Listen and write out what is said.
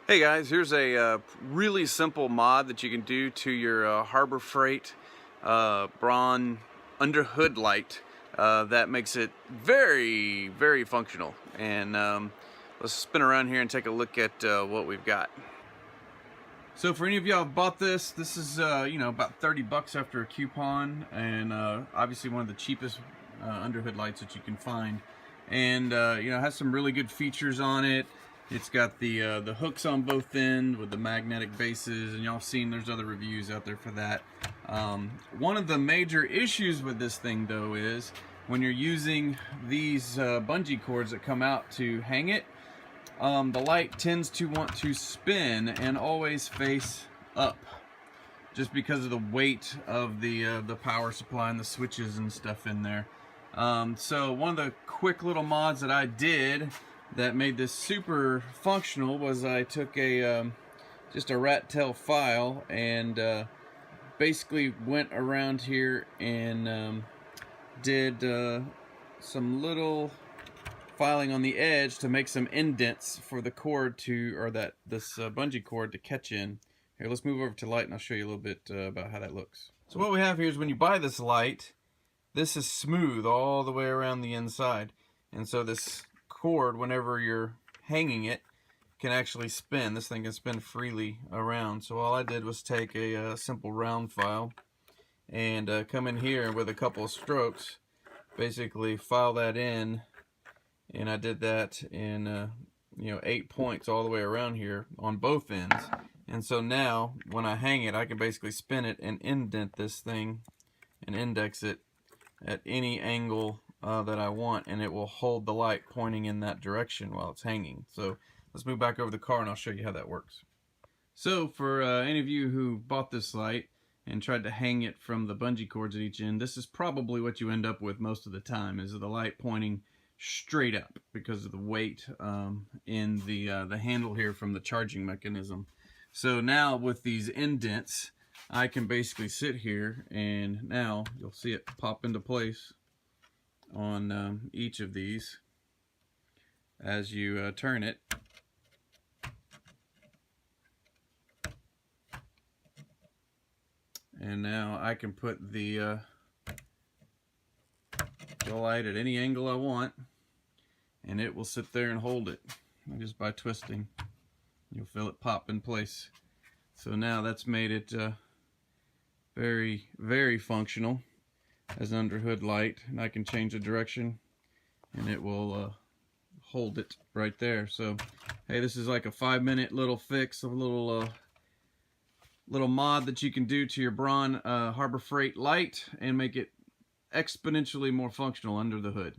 Hey guys, here's a really simple mod that you can do to your Harbor Freight Braun Underhood light that makes it very functional. And let's spin around here and take a look at what we've got. So for any of y'all who bought this is about 30 bucks after a coupon, and obviously one of the cheapest underhood lights that you can find. And it has some really good features on it. It's got the hooks on both ends with the magnetic bases, and y'all seen there's other reviews out there for that. One of the major issues with this thing though is when you're using these bungee cords that come out to hang it, the light tends to want to spin and always face up, just because of the weight of the power supply and the switches and stuff in there. So one of the quick little mods that I did that made this super functional was I took a just a rat tail file and basically went around here and did some little filing on the edge to make some indents for the cord to, or this bungee cord to catch in. Here, let's move over to light and I'll show you a little bit about how that looks. So what we have here is when you buy this light, this is smooth all the way around the inside. And so this cord, whenever you're hanging it, can actually spin. This thing can spin freely around. So all I did was take a simple round file and come in here with a couple of strokes, basically file that in, and I did that in 8 points all the way around here on both ends. And so now when I hang it, I can basically spin it and indent this thing and index it at any angle that I want, and it will hold the light pointing in that direction while it's hanging. So let's move back over the car and I'll show you how that works. So for any of you who bought this light and tried to hang it from the bungee cords at each end, this is probably what you end up with most of the time, is the light pointing straight up because of the weight in the handle here from the charging mechanism. So now with these indents, I can basically sit here and now you'll see it pop into place on each of these as you turn it. And now I can put the light at any angle I want, and it will sit there and hold it just by twisting. You'll feel it pop in place. So now that's made it very functional as an underhood light, and I can change the direction and it will hold it right there. So hey, this is like a 5-minute little fix, a little mod that you can do to your Braun Harbor Freight light and make it exponentially more functional under the hood.